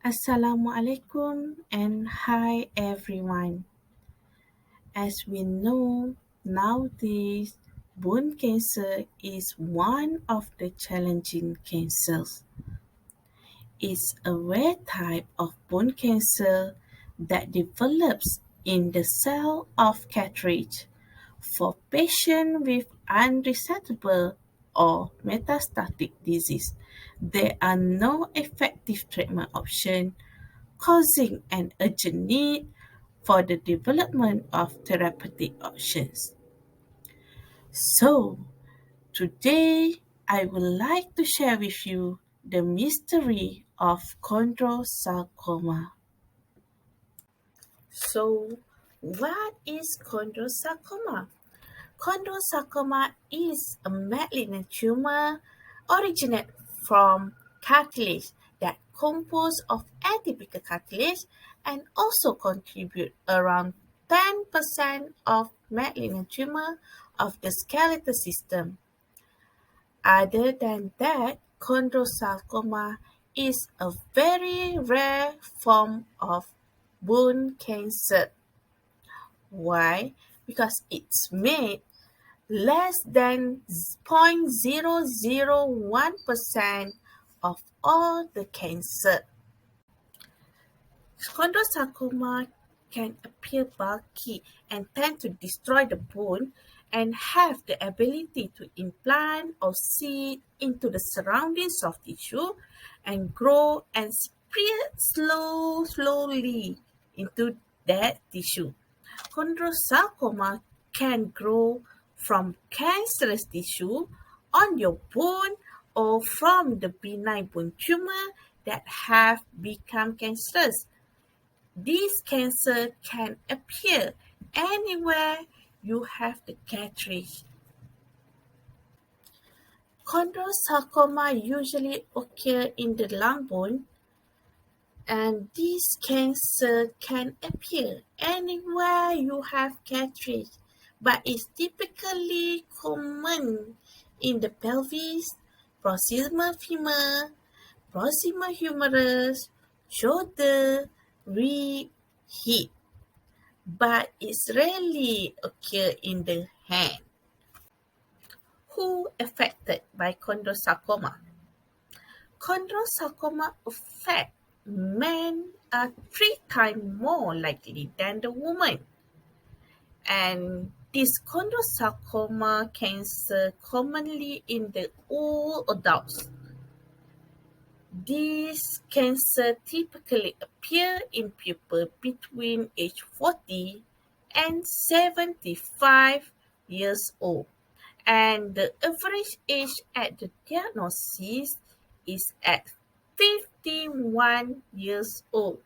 Assalamualaikum and hi everyone. As we know, nowadays bone cancer is one of the challenging cancers. It's a rare type of bone cancer that develops in the cell of cartilage. For patients with unresectable or metastatic disease, there are no effective treatment options causing an urgent need for the development of therapeutic options. So, today I would like to share with you the mystery of chondrosarcoma. So, what is chondrosarcoma? Chondosarcoma is a malignant tumor originated from cartilage that composed of atypical cartilage and also contribute around 10% of malignant tumor of the skeletal system. Other than that, chondrosarcoma is a very rare form of bone cancer. Why? Because it's made less than 0.001% of all the cancer. Chondrosarcoma can appear bulky and tend to destroy the bone and have the ability to implant or seed into the surroundings of tissue and grow and spread slowly into that tissue. Chondrosarcoma can grow from cancerous tissue on your bone or from the benign bone tumor that have become cancerous. This cancer can appear anywhere you have the cartilage. Chondrosarcoma usually occur in the lung bone, and this cancer can appear anywhere you have cartilage, but is typically common in the pelvis, proximal femur, proximal humerus, shoulder, rib, hip, but it's rarely occur in the hand. Who affected by chondrosarcoma? Chondrosarcoma affect men are 3 times more likely than the woman. And this chondrosarcoma cancer commonly in the old adults. This cancer typically appear in people between age 40 and 75 years old. And the average age at the diagnosis is at 51 years old.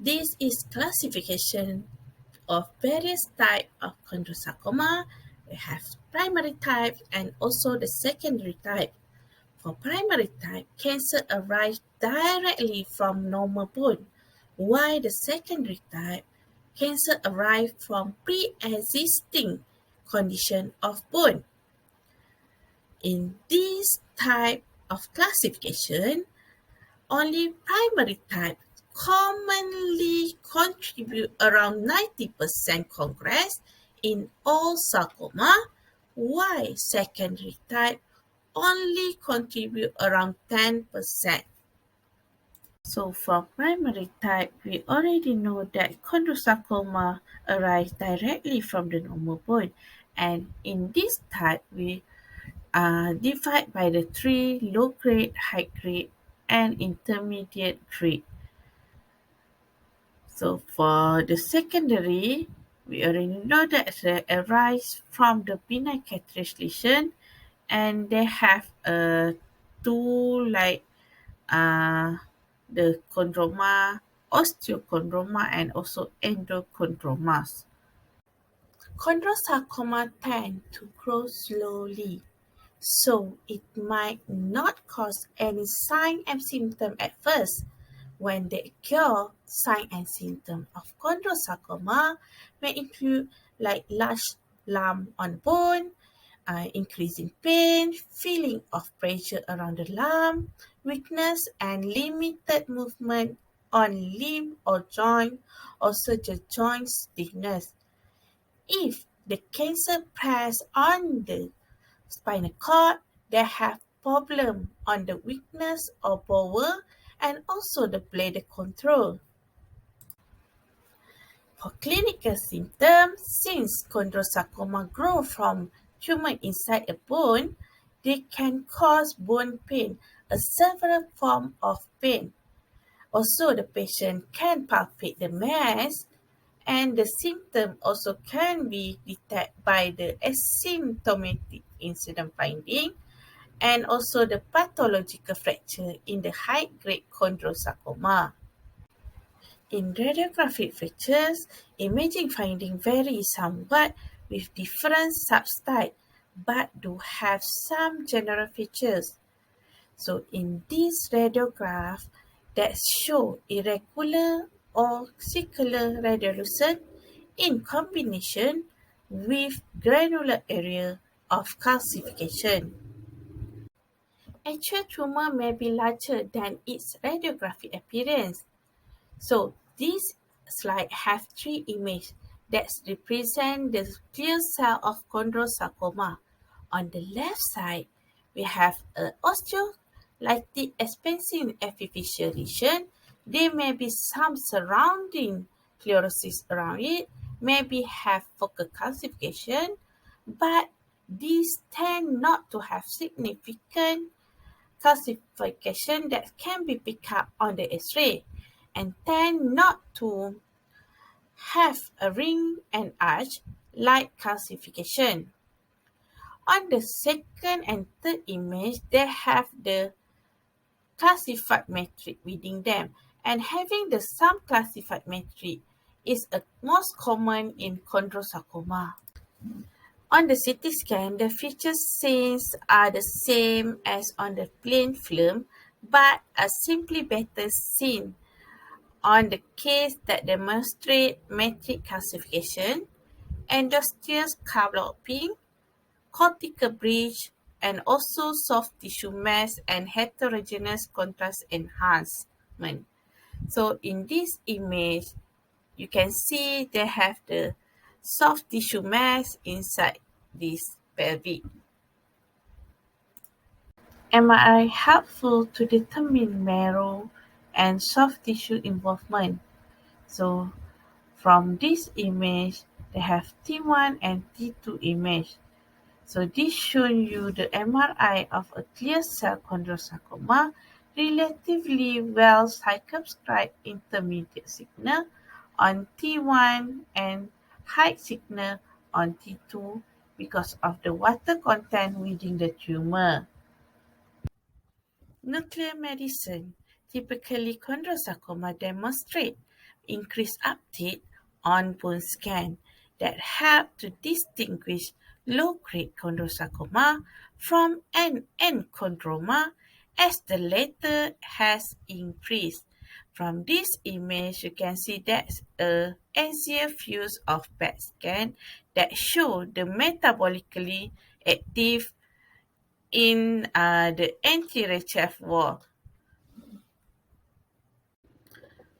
This is classification of various types of chondrosarcoma. We have primary type and also the secondary type. For primary type, cancer arises directly from normal bone, while the secondary type, cancer arises from pre-existing condition of bone. In this type of classification, only primary type commonly contribute around 90% congress in all sarcoma, while secondary type only contribute around 10%. So for primary type, we already know that chondrosarcoma arises directly from the normal bone. And in this type, we divide by the 3 low grade, high grade, and intermediate grade. So for the secondary, we already know that they arise from the benign cartilage lesion, and they have two like the chondroma, osteochondroma, and also endochondromas. Chondrosarcoma tend to grow slowly, so it might not cause any sign and symptom at first. When they occur, sign and symptom of chondrosarcoma may include like large lump on bone, increasing pain, feeling of pressure around the lump, weakness and limited movement on limb or joint, also the joint stiffness. If the cancer press on the spinal cord, they have problem on the weakness or bowel and also the bladder control. For clinical symptoms, since chondrosarcoma grow from tumor inside a bone, they can cause bone pain, a several form of pain. Also, the patient can palpate the mass, and the symptom also can be detected by the asymptomatic incident finding and also the pathological fracture in the high-grade chondrosarcoma. In radiographic fractures, imaging findings vary somewhat with different subtypes but do have some general features. So in this radiograph that show irregular or circular radiolucent in combination with granular area of calcification. Actual tumor may be larger than its radiographic appearance. So this slide have three images that represent the clear cell of chondrosarcoma. On the left side, we have an osteolytic expansive epiphyseal lesion. There may be some surrounding sclerosis around it, maybe have focal calcification, but these tend not to have significant calcification that can be picked up on the X-ray and tend not to have a ring and arch like calcification. On the second and third image, they have the classified matrix within them, and having the some classified matrix is a most common in chondrosarcoma. On the CT scan, the features seen are the same as on the plain film, but are simply better seen on the case that demonstrate matrix calcification, endosteal scalloping, cortical bridge, and also soft tissue mass and heterogeneous contrast enhancement. So in this image, you can see they have the soft tissue mass inside this pelvic. MRI helpful to determine marrow and soft tissue involvement. So from this image, they have T1 and T2 image. So this shows you the MRI of a clear cell chondrosarcoma, relatively well circumscribed intermediate signal on T1 and high signal on T2 because of the water content within the tumor. Nuclear medicine. Typically, chondrosarcoma demonstrate increased uptake on bone scan that help to distinguish low-grade chondrosarcoma from an enchondroma as the latter has increased. From this image, you can see that's a axial views of PET scan that show the metabolically active in the anterior chest wall.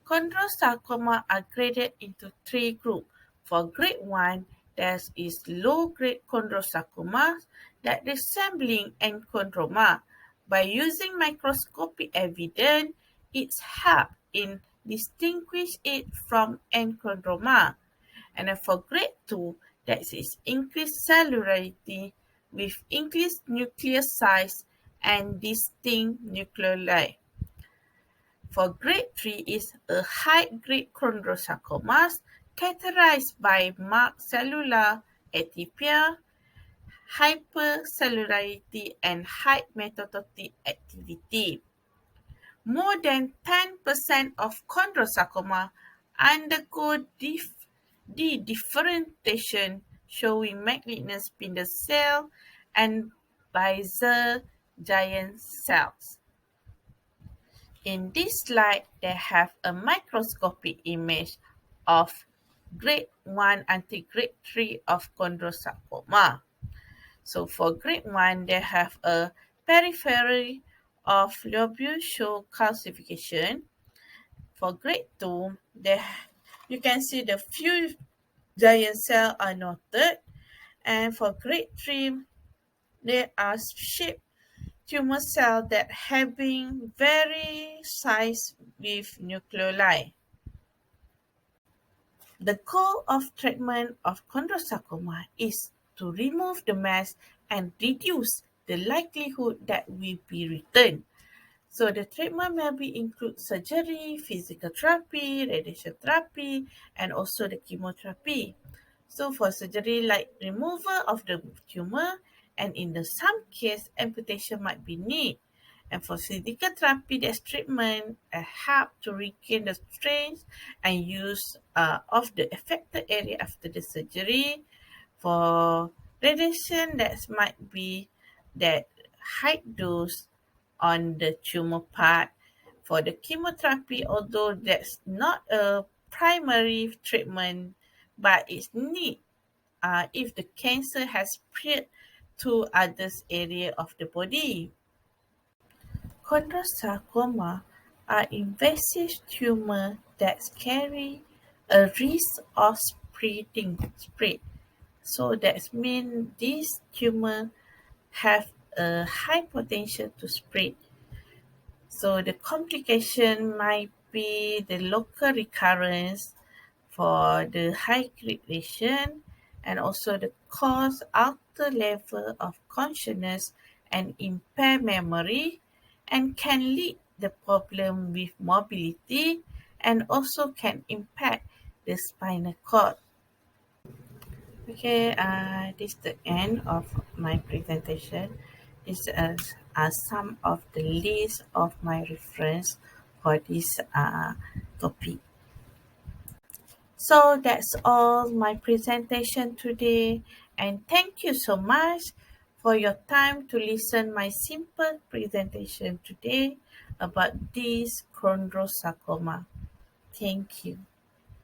Chondrosarcoma are graded into three groups. For grade 1, there is low-grade chondrosarcoma that resembling enchondroma. By using microscopic evidence, it helps in distinguish it from enchondroma. And for grade 2, that is increased cellularity with increased nuclear size and distinct nucleoli. For grade 3 is a high-grade chondrosarcomas characterized by marked cellular atypia, hypercellularity, and high metastatic activity. More than 10% of chondrosarcoma undergo differentiation, showing malignant spindle cell and basal giant cells. In this slide, they have a microscopic image of grade 1 until grade 3 of chondrosarcoma. So for grade 1, they have a periphery of lobule show calcification. For grade 2, you can see the few giant cells are noted. And for grade 3, there are shaped tumor cells that having very size with nucleoli. The goal of treatment of chondrosarcoma is to remove the mass and reduce the likelihood that will be returned. So the treatment may be include surgery, physical therapy, radiation therapy, and also the chemotherapy. So for surgery like removal of the tumor, and in some case amputation might be needed. And for physical therapy, there's treatment help to regain the strength and use of the affected area after the surgery. For radiation, that might be that high dose on the tumor part. For the chemotherapy, although that's not a primary treatment, but it's needed if the cancer has spread to other areas of the body. Chondrosarcoma are invasive tumors that carry a risk of spread. So that means these tumors have a high potential to spread. So the complication might be the local recurrence for the high grade lesion and also the cause alter level of consciousness and impair memory and can lead the problem with mobility and also can impact the spinal cord. Okay, this is the end of my presentation. These are some of the list of my reference for this topic. So that's all my presentation today, and thank you so much for your time to listen my simple presentation today about this chondrosarcoma. Thank you.